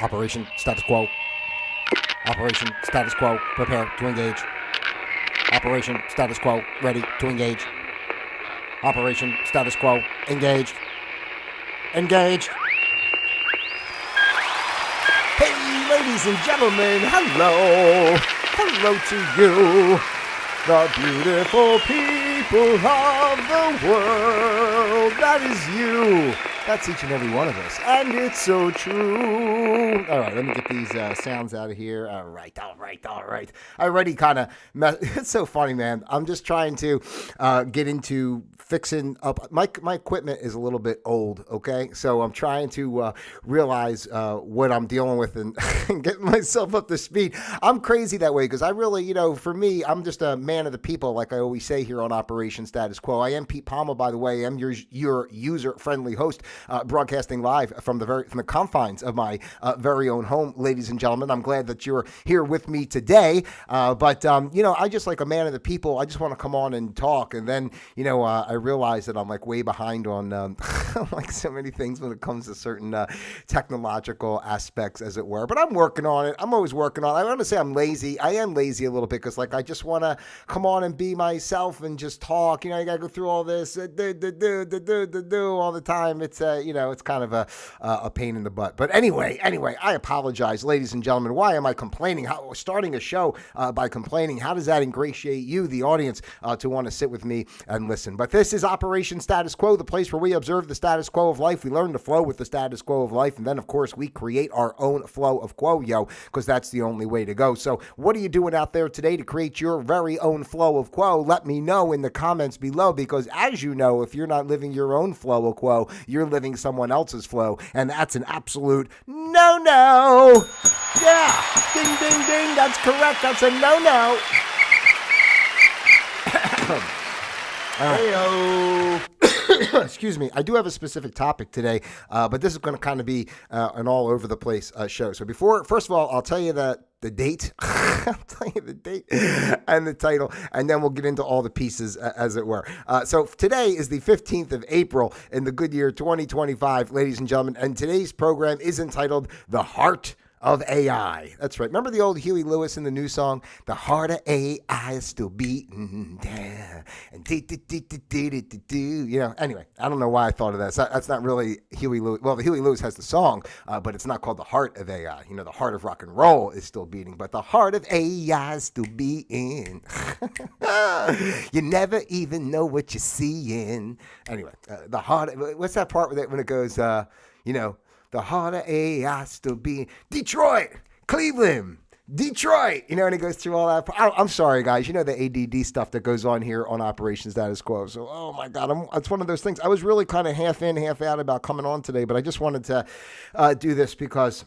Operation status quo. Operation status quo. Prepare to engage. Operation status quo. Ready to engage. Operation status quo. Engaged. Engaged. Hey, ladies and gentlemen, hello. Hello to you, the beautiful people of the world. That is you. That's each and every one of us. And it's so true. All right, let me get these sounds out of here. All right. I already kind of it's so funny, man. I'm just trying to get into fixing up. My equipment is a little bit old, okay? So I'm trying to realize what I'm dealing with and get myself up to speed. I'm crazy that way because I really, for me, I'm just a man of the people, like I always say here on Operation Status Quo. I am Pete Palma, by the way. I'm your user-friendly host. Broadcasting live from the confines of my very own home, ladies and gentlemen. I'm glad that you're here with me today. But I just like a man of the people. I just want to come on and talk. And then, I realize that I'm like way behind on like so many things when it comes to certain technological aspects, as it were. But I'm working on it. I'm always working on it. I want to say I'm lazy. I am lazy a little bit because like I just want to come on and be myself and just talk. I got to go through all this all the time. It's kind of a pain in the butt. But anyway, I apologize, ladies and gentlemen. Why am I complaining? Starting a show by complaining, how does that ingratiate you, the audience, to want to sit with me and listen? But this is Operation Status Quo, the place where we observe the status quo of life. We learn to flow with the status quo of life. And then, of course, we create our own flow of quo, because that's the only way to go. So what are you doing out there today to create your very own flow of quo? Let me know in the comments below, because as you know, if you're not living your own flow of quo, you're living someone else's flow, and that's an absolute no-no. Yeah, ding, ding, ding, that's correct. That's a no-no. Excuse me. I do have a specific topic today, but this is going to kind of be an all over the place show. So first of all, I'll tell you the date. I'll tell you the date and the title, and then we'll get into all the pieces, as it were. So today is the 15th of April in the good year 2025, ladies and gentlemen, and today's program is entitled The Heart of A.I. That's right. Remember the old Huey Lewis in the new song? The heart of A.I. is still beating. And anyway, I don't know why I thought of that. That's not really Huey Lewis. Well, the Huey Lewis has the song, but it's not called The Heart of A.I. The heart of rock and roll is still beating, but the heart of A.I. is still beating. You never even know what you're seeing. Anyway, the heart. What's that part when it goes, the heart of A.I. still being Detroit, Cleveland, Detroit, and it goes through all that. I'm sorry, guys. The ADD stuff that goes on here on Operation Status Quo. So, oh my God, it's one of those things. I was really kind of half in, half out about coming on today, but I just wanted to do this because,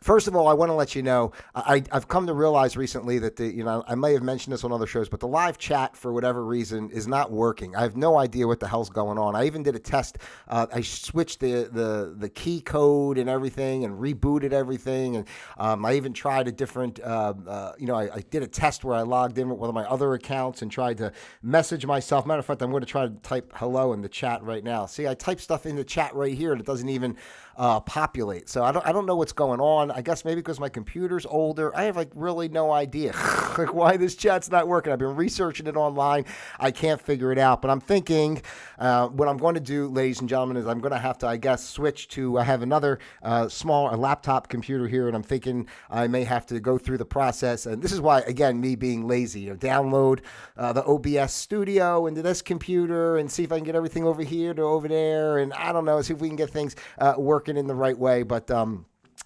first of all, I want to let you know, I've come to realize recently that I may have mentioned this on other shows, but the live chat, for whatever reason, is not working. I have no idea what the hell's going on. I even did a test. I switched the key code and everything and rebooted everything. And I even tried a different, I did a test where I logged in with one of my other accounts and tried to message myself. Matter of fact, I'm going to try to type hello in the chat right now. See, I type stuff in the chat right here and it doesn't even populate. So I don't know what's going on. I guess maybe because my computer's older. I have really no idea why this chat's not working. I've been researching it online. I can't figure it out. But I'm thinking what I'm going to do, ladies and gentlemen, is I'm going to have to, I guess, switch to, I have another small laptop computer here, and I'm thinking I may have to go through the process. And this is why, again, me being lazy, download the OBS studio into this computer and see if I can get everything over here to over there. And I don't know, see if we can get things working in the right way. But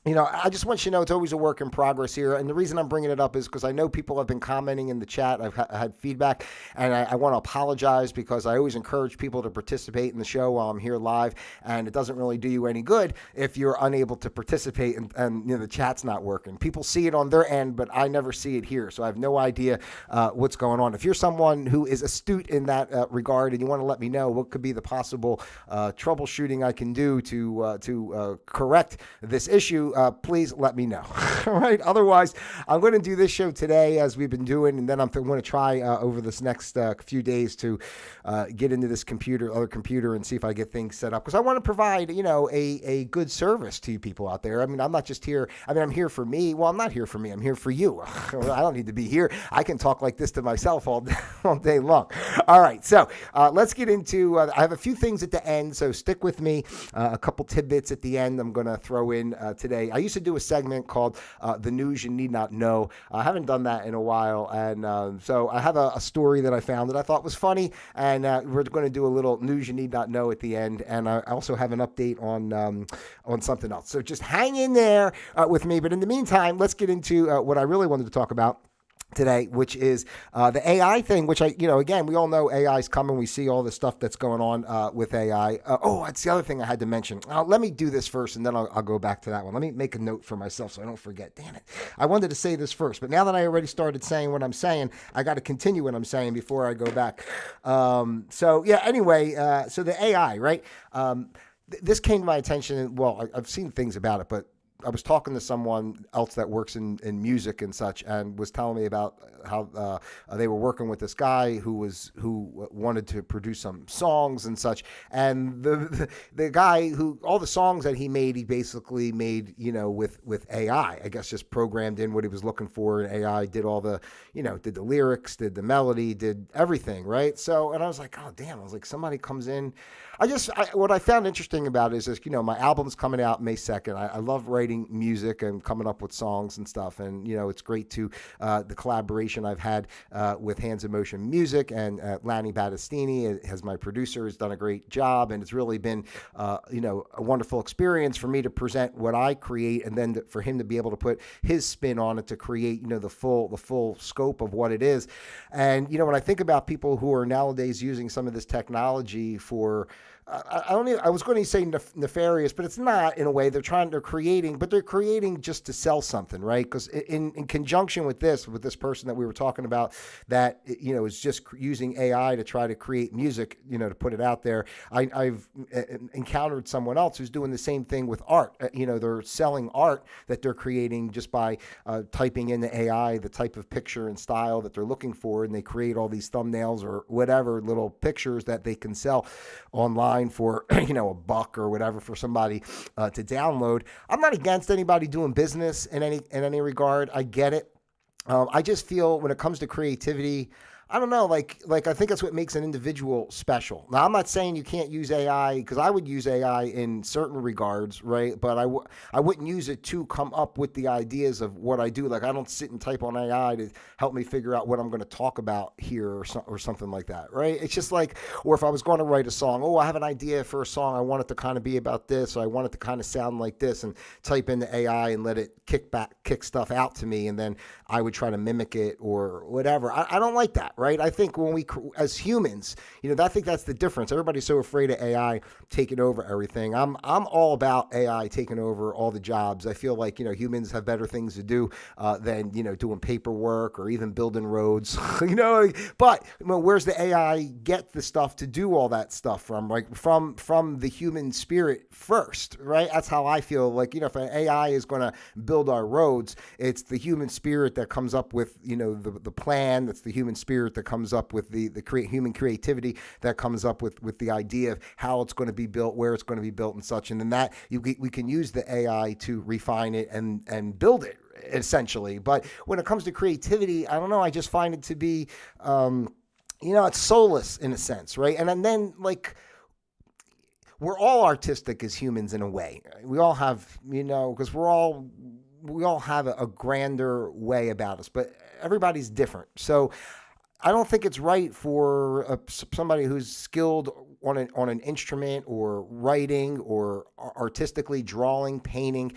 I just want you to know it's always a work in progress here. And the reason I'm bringing it up is because I know people have been commenting in the chat. I've had feedback, and I want to apologize because I always encourage people to participate in the show while I'm here live. And it doesn't really do you any good if you're unable to participate and the chat's not working. People see it on their end, but I never see it here. So I have no idea what's going on. If you're someone who is astute in that regard and you want to let me know what could be the possible troubleshooting I can do to correct this issue, please let me know. All right. Otherwise, I'm going to do this show today as we've been doing, and then I'm going to try over this next few days to get into this other computer, and see if I get things set up, because I want to provide, a good service to you people out there. I mean, I'm not just here. I mean, I'm here for me. Well, I'm not here for me. I'm here for you. I don't need to be here. I can talk like this to myself all day long. All right. So let's get into, I have a few things at the end, so stick with me. A couple tidbits at the end I'm going to throw in today. I used to do a segment called The News You Need Not Know. I haven't done that in a while, and so I have a story that I found that I thought was funny, and we're going to do a little News You Need Not Know at the end, and I also have an update on something else. So just hang in there with me, but in the meantime, let's get into what I really wanted to talk about today, which is the AI thing, which again, we all know AI is coming. We see all the stuff that's going on with AI. That's the other thing I had to mention. Let me do this first, and then I'll go back to that one. Let me make a note for myself so I don't forget. Damn it. I wanted to say this first, but now that I already started saying what I'm saying, I got to continue what I'm saying before I go back. So the AI, right? This came to my attention, and well, I've seen things about it, but I was talking to someone else that works in music and such, and was telling me about how they were working with this guy who wanted to produce some songs and such. And the guy who, all the songs that he basically made, with AI, I guess, just programmed in what he was looking for. And AI did all the, did the lyrics, did the melody, did everything. Right. So, and I was like, oh damn, I was like, somebody comes in. What I found interesting about it is, my album's coming out May 2nd. I love writing music and coming up with songs and stuff. And, it's great to the collaboration I've had with Hands in Motion Music, and Lanny Battistini as my producer has done a great job. And it's really been, a wonderful experience for me to present what I create, and then for him to be able to put his spin on it to create, the full scope of what it is. And, when I think about people who are nowadays using some of this technology for, I was going to say nefarious, but it's not in a way. They're creating just to sell something, right? Because in conjunction with this person that we were talking about, that, is just using AI to try to create music, to put it out there. I've encountered someone else who's doing the same thing with art. They're selling art that they're creating just by typing in the AI the type of picture and style that they're looking for, and they create all these thumbnails or whatever little pictures that they can sell online for $1 or whatever for somebody to download. I'm not against anybody doing business in any regard. I get it. I just feel when it comes to creativity, I don't know, like I think that's what makes an individual special. Now, I'm not saying you can't use AI, because I would use AI in certain regards, right? But I wouldn't use it to come up with the ideas of what I do. Like, I don't sit and type on AI to help me figure out what I'm going to talk about here or something like that, right? It's just like, or if I was going to write a song, I have an idea for a song. I want it to kind of be about this, or I want it to kind of sound like this, and type in the AI and let it kick stuff out to me, and then I would try to mimic it or whatever. I don't like that. Right? I think when we, as humans, I think that's the difference. Everybody's so afraid of AI taking over everything. I'm all about AI taking over all the jobs. I feel like, humans have better things to do than, doing paperwork or even building roads, but where's the AI get the stuff to do all that stuff from? Like from the human spirit first, right? That's how I feel. Like, if an AI is going to build our roads, it's the human spirit that comes up with, the plan. That's the human spirit that comes up with the human creativity that comes up with the idea of how it's going to be built, where it's going to be built and such. And then that we can use the AI to refine it and build it essentially. But when it comes to creativity, I don't know. I just find it to be, it's soulless in a sense, right? And then like, we're all artistic as humans in a way. We all have, because we all have a grander way about us, but everybody's different. So I don't think it's right for somebody who's skilled on an instrument or writing or artistically drawing, painting,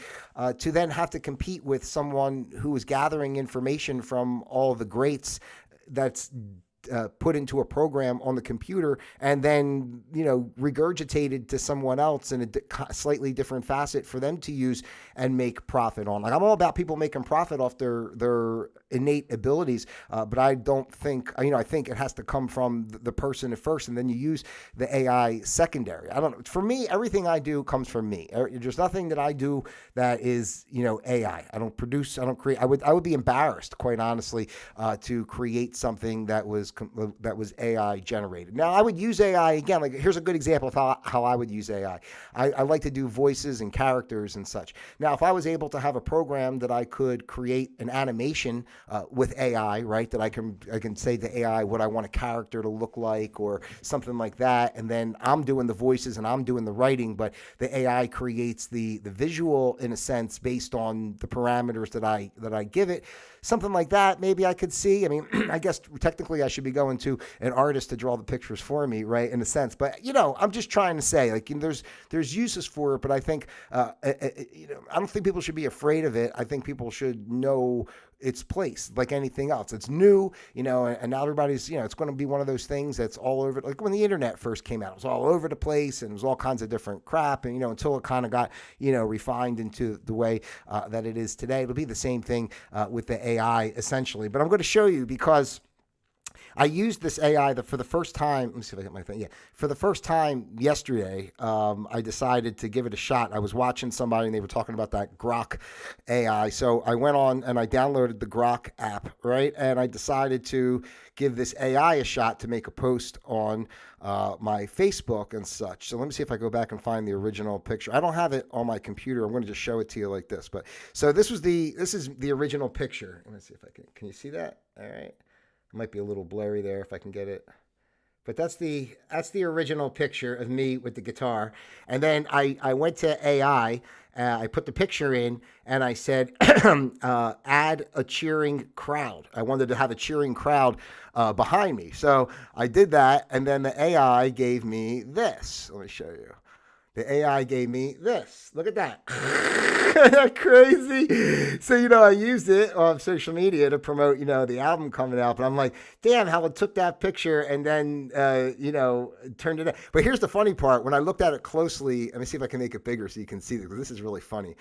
to then have to compete with someone who is gathering information from all the greats that's put into a program on the computer and then, regurgitated to someone else in a slightly different facet for them to use and make profit on. Like, I'm all about people making profit off their innate abilities, but I don't think, I think it has to come from the person at first, and then you use the AI secondary. I don't know. For me, everything I do comes from me. There's nothing that I do that is, AI. I don't produce, I don't create. I would be embarrassed, quite honestly, to create something that was AI generated. Now, I would use AI again. Like, here's a good example of how I would use AI. I like to do voices and characters and such. Now, if I was able to have a program that I could create an animation with AI, right? That I can say to AI what I want a character to look like or something like that, and then I'm doing the voices and I'm doing the writing, but the AI creates the visual in a sense based on the parameters that I give it. Something like that, maybe I could see. I mean, I guess technically I should be going to an artist to draw the pictures for me, right? In a sense, but I'm just trying to say, like, there's uses for it, but I think, I don't think people should be afraid of it. I think people should know its place, like anything else. It's new, and now everybody's, it's going to be one of those things that's all over. Like when the internet first came out, it was all over the place and it was all kinds of different crap. And, until it kind of got, refined into the way that it is today. It'll be the same thing with the AI essentially. But I'm going to show you because I used this AI for the first time. Let me see if I get my thing. Yeah. For the first time yesterday, I decided to give it a shot. I was watching somebody and they were talking about that Grok AI. So I went on and I downloaded the Grok app, right? And I decided to give this AI a shot to make a post on my Facebook and such. So let me see if I go back and find the original picture. I don't have it on my computer. I'm going to just show it to you like this. But so this is the original picture. Let me see if I can you see that? All right. It might be a little blurry there if I can get it. But that's the original picture of me with the guitar. And then I went to AI, I put the picture in, and I said, add a cheering crowd. I wanted to have a cheering crowd behind me. So I did that, and then the AI gave me this. Let me show you. The AI gave me this. Look at that. Isn't that crazy? So, I used it on social media to promote, the album coming out. But I'm like, damn, how it took that picture and then, turned it in. But here's the funny part. When I looked at it closely, let me see if I can make it bigger so you can see this, because this is really funny.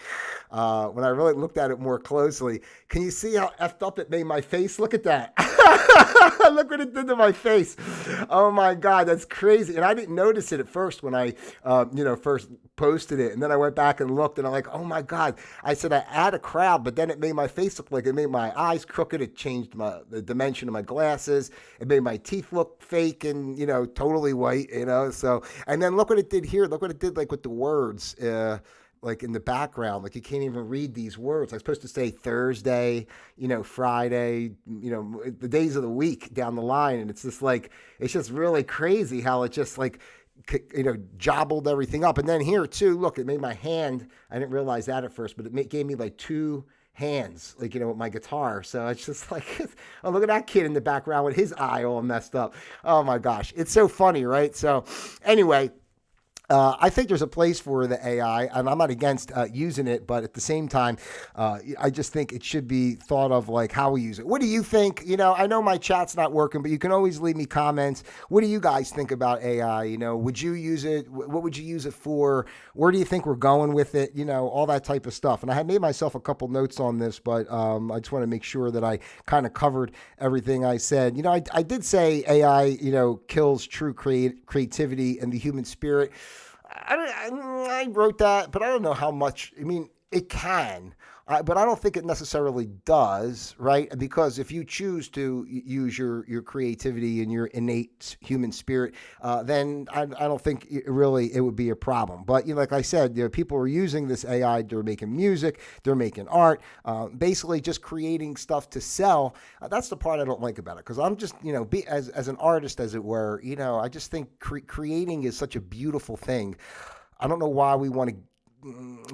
When I really looked at it more closely, can you see how effed up it made my face? Look at that. Look what it did to my face. Oh my God, that's crazy. And I didn't notice it at first when I, first posted it. And then I went back and looked and I'm like, oh my God. I said, I add a crowd, but then it made my face look like it made my eyes crooked. It changed the dimension of my glasses. It made my teeth look fake and, totally white, so, and then look what it did here. Look what it did like with the words, like in the background, like you can't even read these words. I'm supposed to say Thursday, Friday, the days of the week down the line. And it's just like, it's just really crazy how it just like, jobbled everything up. And then here too, look, it made my hand. I didn't realize that at first, but it gave me like two hands, like, with my guitar. So it's just like, oh, look at that kid in the background with his eye all messed up. Oh my gosh. It's so funny, right? So anyway, I think there's a place for the AI, and I'm not against using it, but at the same time, I just think it should be thought of like how we use it. What do you think? I know my chat's not working, but you can always leave me comments. What do you guys think about AI? Would you use it? What would you use it for? Where do you think we're going with it? All that type of stuff. And I had made myself a couple notes on this, but I just want to make sure that I kind of covered everything I said. I did say AI, kills true creativity and the human spirit. I wrote that, but I don't know how much. I mean, it can, but I don't think it necessarily does, right? Because if you choose to use your creativity and your innate human spirit, then I don't think it would be a problem. But like I said, people are using this AI. They're making music, they're making art, basically just creating stuff to sell. That's the part I don't like about it, because I'm just as an artist, as it were. I just think creating is such a beautiful thing. I don't know why we want to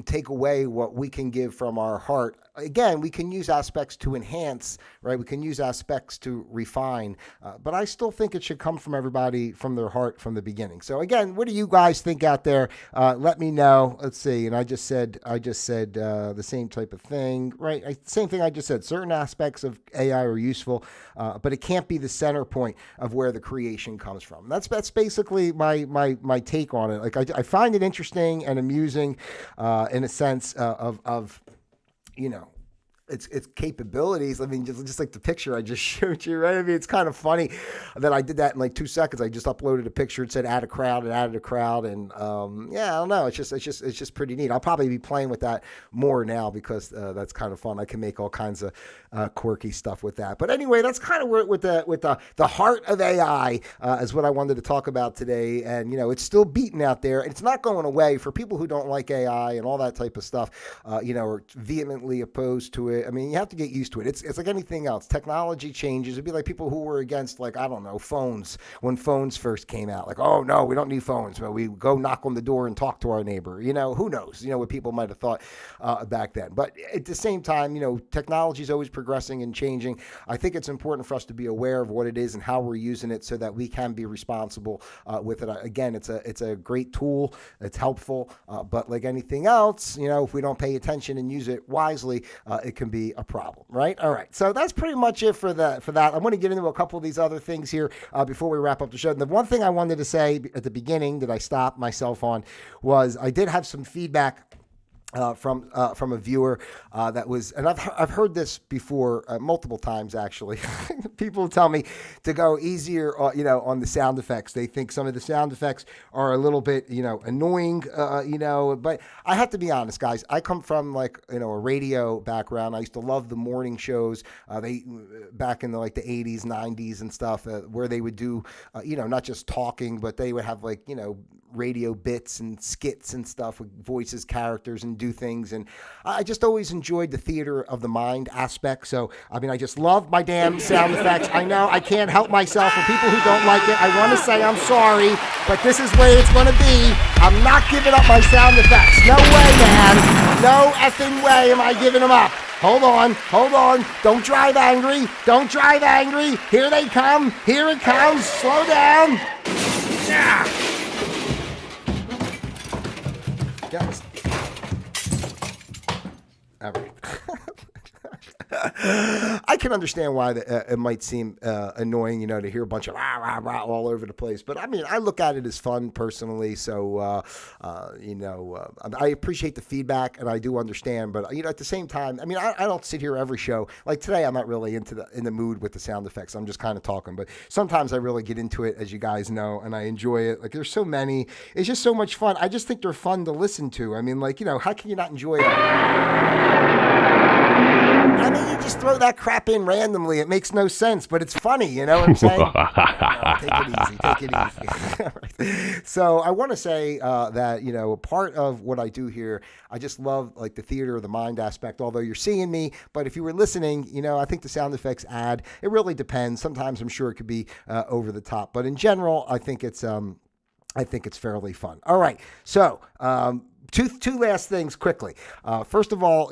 take away what we can give from our heart again, we can use aspects to enhance, right? We can use aspects to refine, but I still think it should come from everybody from their heart from the beginning. So again, what do you guys think out there? Let me know. Let's see. And I just said the same type of thing, right? Same thing I just said. Certain aspects of AI are useful, but it can't be the center point of where the creation comes from. That's basically my take on it. Like I find it interesting and amusing, in a sense of its capabilities. I mean, just like the picture I just showed you, right? I mean, it's kind of funny that I did that in like 2 seconds. I just uploaded a picture. It said add a crowd, and added a crowd, and yeah, I don't know. It's just pretty neat. I'll probably be playing with that more now because that's kind of fun. I can make all kinds of quirky stuff with that. But anyway, that's kind of where with the heart of AI is what I wanted to talk about today. And it's still beating out there, and it's not going away. For people who don't like AI and all that type of stuff, are vehemently opposed to it. I mean, you have to get used to it. It's like anything else. Technology changes. It'd be like people who were against, like, I don't know, phones when phones first came out. Like, oh no, we don't need phones. But we go knock on the door and talk to our neighbor. Who knows? What people might have thought back then. But at the same time, technology is always progressing and changing. I think it's important for us to be aware of what it is and how we're using it so that we can be responsible with it. Again, it's a great tool. It's helpful. But like anything else, if we don't pay attention and use it wisely, it can be a problem, right? All right. So that's pretty much it for that. I'm going to get into a couple of these other things here before we wrap up the show. And the one thing I wanted to say at the beginning that I stopped myself on was I did have some feedback from a viewer that was, and I've heard this before multiple times actually. People tell me to go easier, on the sound effects. They think some of the sound effects are a little bit, annoying, But I have to be honest, guys. I come from a radio background. I used to love the morning shows. They back in the 80s, 90s and stuff, where they would do, not just talking, but they would have radio bits and skits and stuff with voices, characters, and do things. And I just always enjoyed the theater of the mind aspect. So, I mean, I just love my damn sound effects. I know I can't help myself. For people who don't like it, I want to say I'm sorry, but this is where it's going to be. I'm not giving up my sound effects. No way, man. No effing way am I giving them up. Hold on. Don't drive angry. Here they come. Here it comes. Slow down. Yeah. All right. I can understand why it might seem annoying, to hear a bunch of rah, rah, rah all over the place. But I mean, I look at it as fun personally. So, I appreciate the feedback and I do understand. But, at the same time, I mean, I don't sit here every show. Like today, I'm not really in the mood with the sound effects. I'm just kind of talking. But sometimes I really get into it, as you guys know, and I enjoy it. Like there's so many. It's just so much fun. I just think they're fun to listen to. I mean, how can you not enjoy it? I mean, you just throw that crap in randomly. It makes no sense, but it's funny. You know what I'm saying? Take it easy. So I want to say that, part of what I do here, I just love the theater of the mind aspect, although you're seeing me. But if you were listening, I think the sound effects add. It really depends. Sometimes I'm sure it could be over the top. But in general, I think it's fairly fun. All right. So, Two last things quickly. First of all,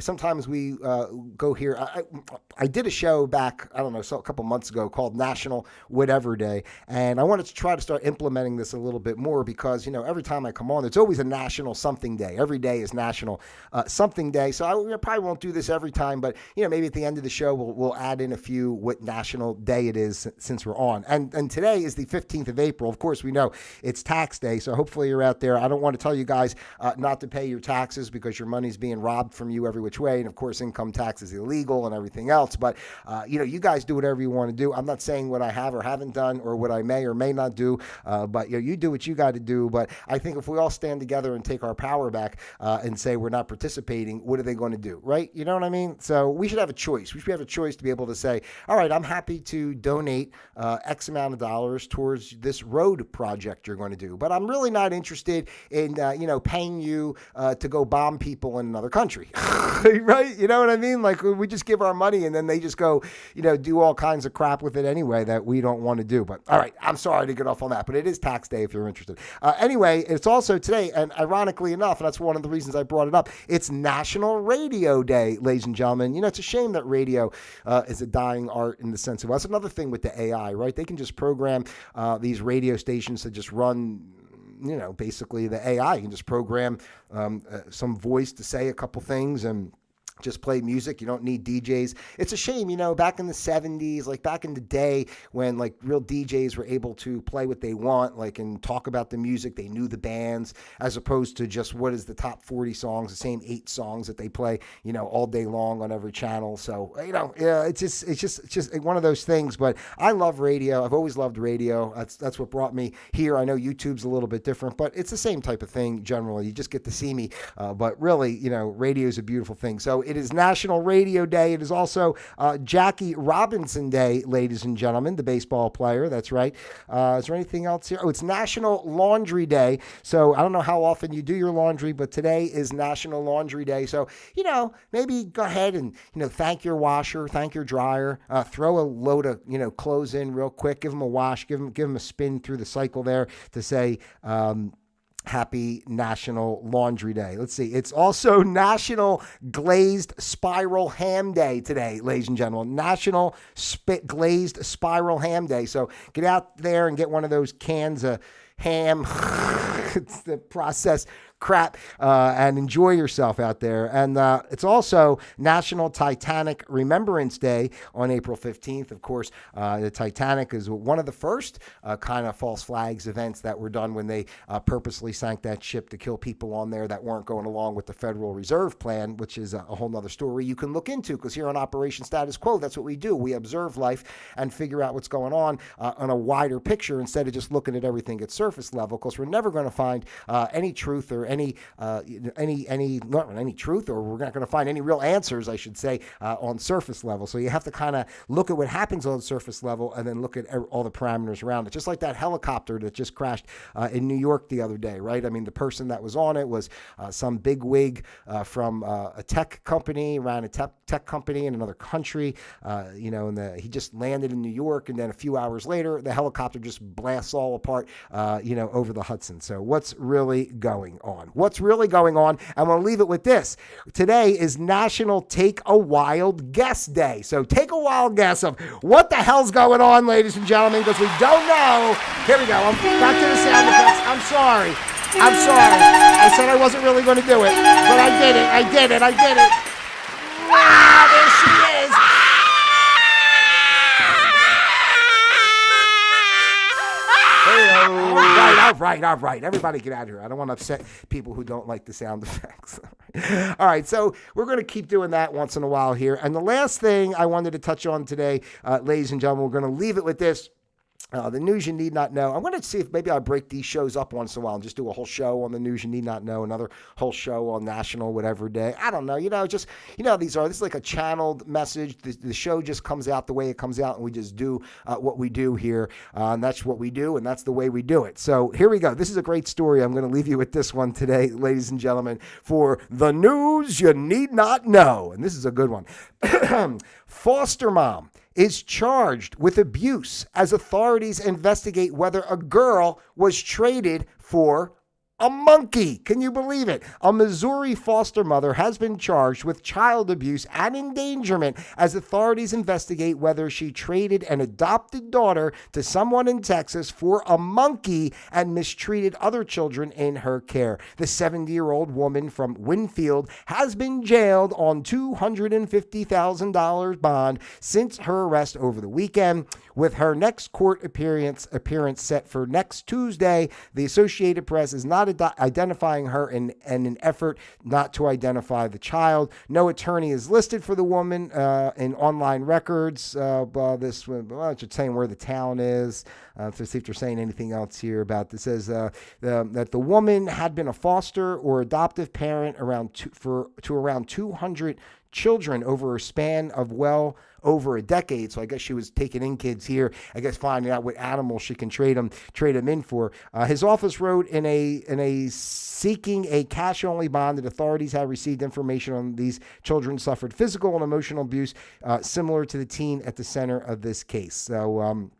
sometimes we go here. I did a show back, I don't know, a couple months ago called National Whatever Day. And I wanted to try to start implementing this a little bit more because, every time I come on, it's always a national something day. Every day is national something day. So I probably won't do this every time, but, maybe at the end of the show, we'll add in a few what national day it is since we're on. And today is the 15th of April. Of course, we know it's tax day. So hopefully you're out there. I don't want to tell you guys not to pay your taxes because your money's being robbed from you every which way. And of course, income tax is illegal and everything else. But, you guys do whatever you want to do. I'm not saying what I have or haven't done or what I may or may not do. But you do what you got to do. But I think if we all stand together and take our power back and say we're not participating, what are they going to do? Right? You know what I mean? So we should have a choice. We should have a choice to be able to say, all right, I'm happy to donate X amount of dollars towards this road project you're going to do. But I'm really not interested in, paying you to go bomb people in another country, right? You know what I mean? Like we just give our money and then they just go, do all kinds of crap with it anyway that we don't want to do. But all right, I'm sorry to get off on that, but it is tax day if you're interested. Anyway, it's also today, and ironically enough, and that's one of the reasons I brought it up, it's National Radio Day, ladies and gentlemen. It's a shame that radio is a dying art in the sense of, that's another thing with the AI, right? They can just program these radio stations to just run, basically the AI. You can just program some voice to say a couple things and just play music. You don't need DJs. It's a shame, back in the 70s, like back in the day when like real DJs were able to play what they want, like, and talk about the music. They knew the bands as opposed to just what is the top 40 songs, the same 8 songs that they play, all day long on every channel. So, it's just one of those things, but I love radio. I've always loved radio. That's what brought me here. I know YouTube's a little bit different, but it's the same type of thing generally. You just get to see me. But really, radio is a beautiful thing. So it is National Radio Day. It is also Jackie Robinson Day, ladies and gentlemen, the baseball player. That's right. Is there anything else here? Oh, it's National Laundry Day. So I don't know how often you do your laundry, but today is National Laundry Day. So, maybe go ahead and, thank your washer, thank your dryer, throw a load of, clothes in real quick, give them a wash, give them a spin through the cycle there to say, Happy National Laundry Day. Let's see. It's also National Glazed Spiral Ham Day today, ladies and gentlemen. National Glazed Spiral Ham Day. So get out there and get one of those cans of ham. It's the processed crap, and enjoy yourself out there. And it's also National Titanic Remembrance Day on April 15th. Of course, the Titanic is one of the first kind of false flags events that were done when they purposely sank that ship to kill people on there that weren't going along with the Federal Reserve Plan, which is a whole nother story you can look into, because here on Operation Status Quo, that's what we do. We observe life and figure out what's going on a wider picture instead of just looking at everything at surface level, because we're never going to find any truth or any truth, or we're not going to find any real answers, I should say, on surface level. So you have to kind of look at what happens on surface level and then look at all the parameters around it. Just like that helicopter that just crashed in New York the other day, right? I mean, the person that was on it was some big wig from a tech company, ran a tech company in another country, and he just landed in New York, and then a few hours later, the helicopter just blasts all apart, over the Hudson. So what's really going on? What's really going on? I'm going to leave it with this. Today is National Take a Wild Guess Day. So take a wild guess of what the hell's going on, ladies and gentlemen, because we don't know. Here we go. I'm back to the sound effects. I'm sorry. I said I wasn't really going to do it, but I did it. Ah, there she is. All right. Everybody get out of here. I don't want to upset people who don't like the sound effects. All right, so we're going to keep doing that once in a while here. And the last thing I wanted to touch on today, ladies and gentlemen, we're going to leave it with this. The news you need not know. I'm going to see if maybe I'll break these shows up once in a while and just do a whole show on the news you need not know, another whole show on National whatever day. I don't know. This is like a channeled message. The show just comes out the way it comes out, and we just do what we do here. And that's what we do, and that's the way we do it. So here we go. This is a great story. I'm going to leave you with this one today, ladies and gentlemen, for the news you need not know. And this is a good one. Foster mom is charged with abuse as authorities investigate whether a girl was traded for a monkey. Can you believe it? A Missouri foster mother has been charged with child abuse and endangerment as authorities investigate whether she traded an adopted daughter to someone in Texas for a monkey and mistreated other children in her care. The 70-year-old woman from Winfield has been jailed on $250,000 bond since her arrest over the weekend, with her next court appearance set for next Tuesday. The Associated Press is not identifying her in an effort not to identify the child. No attorney is listed for the woman in online records. Just saying where the town is. To see if they're saying anything else here about this. Says that the woman had been a foster or adoptive parent to around 200 children over a span of over a decade. So I guess she was taking in kids here, I guess finding out what animals she can trade them in for. His office wrote in a seeking a cash-only bond that authorities have received information on these children suffered physical and emotional abuse similar to the teen at the center of this case. So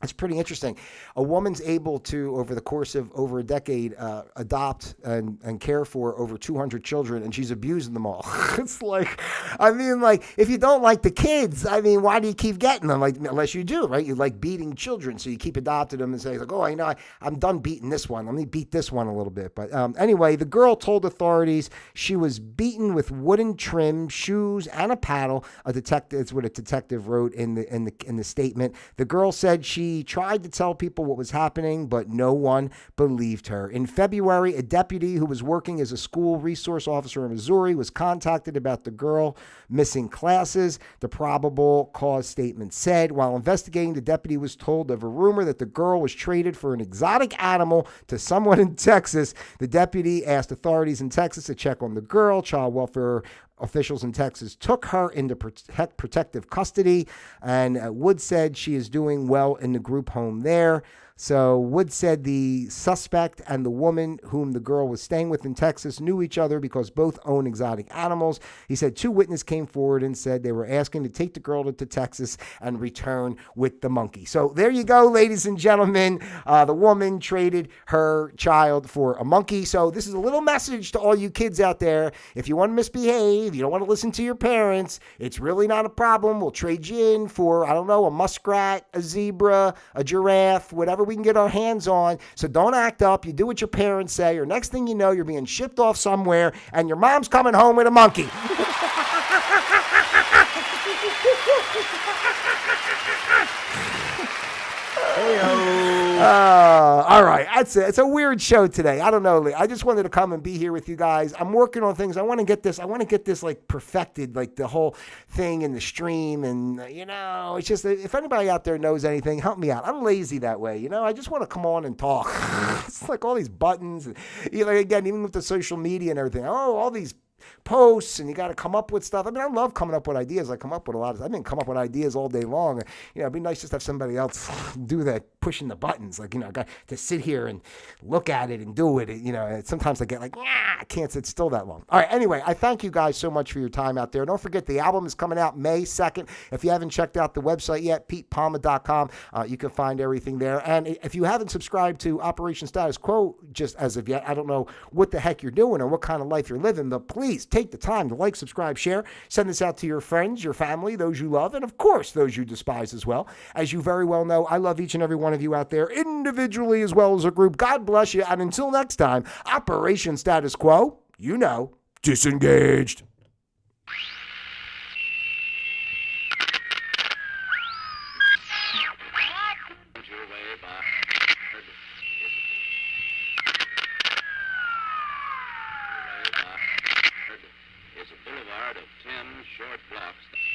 it's pretty interesting. A woman's able to, over the course of over a decade, adopt and care for over 200 children, and she's abusing them all. It's like, I mean, like, if you don't like the kids, I mean, why do you keep getting them? Like, unless you do, right? You like beating children, so you keep adopting them and say, like, oh, I'm done beating this one. Let me beat this one a little bit. But anyway, the girl told authorities she was beaten with wooden trim, shoes, and a paddle. It's what a detective wrote in the statement. The girl said she tried to tell people what was happening, but no one believed her. In February, a deputy who was working as a school resource officer in Missouri was contacted about the girl missing classes. The probable cause statement said, while investigating, the deputy was told of a rumor that the girl was traded for an exotic animal to someone in Texas. The deputy asked authorities in Texas to check on the girl. Child welfare officials in Texas took her into protective custody, and Wood said she is doing well in the group home there. So Wood said the suspect and the woman whom the girl was staying with in Texas knew each other because both own exotic animals. He said 2 witnesses came forward and said they were asking to take the girl to Texas and return with the monkey. So there you go, ladies and gentlemen. The woman traded her child for a monkey. So this is a little message to all you kids out there. If you want to misbehave, you don't want to listen to your parents, it's really not a problem. We'll trade you in for, I don't know, a muskrat, a zebra, a giraffe, whatever we can get our hands on. So don't act up. You do what your parents say, or next thing you know, you're being shipped off somewhere and your mom's coming home with a monkey. All right, that's it. It's a weird show today. I don't know, Lee. I just wanted to come and be here with you guys. I'm working on things. I want to get this like perfected, like the whole thing in the stream. And it's just, if anybody out there knows anything, help me out. I'm lazy that way. I just want to come on and talk. It's like all these buttons. And, again, even with the social media and everything. Oh, all these posts, and you got to come up with stuff. I mean, I love coming up with ideas. I come up with a lot of, come up with ideas all day long. It'd be nice just to have somebody else do that, pushing the buttons. Like, I got to sit here and look at it and do it. Sometimes I get like, I can't sit still that long. All right. Anyway, I thank you guys so much for your time out there. Don't forget the album is coming out May 2nd. If you haven't checked out the website yet, pete.palma.com, you can find everything there. And if you haven't subscribed to Operation Status Quo just as of yet, I don't know what the heck you're doing or what kind of life you're living, but please take the time to like, subscribe, share, send this out to your friends, your family, those you love, and of course, those you despise as well. As you very well know, I love each and every one of you out there, individually as well as a group. God bless you, and until next time, Operation Status Quo, disengaged. Boulevard of 10 short blocks.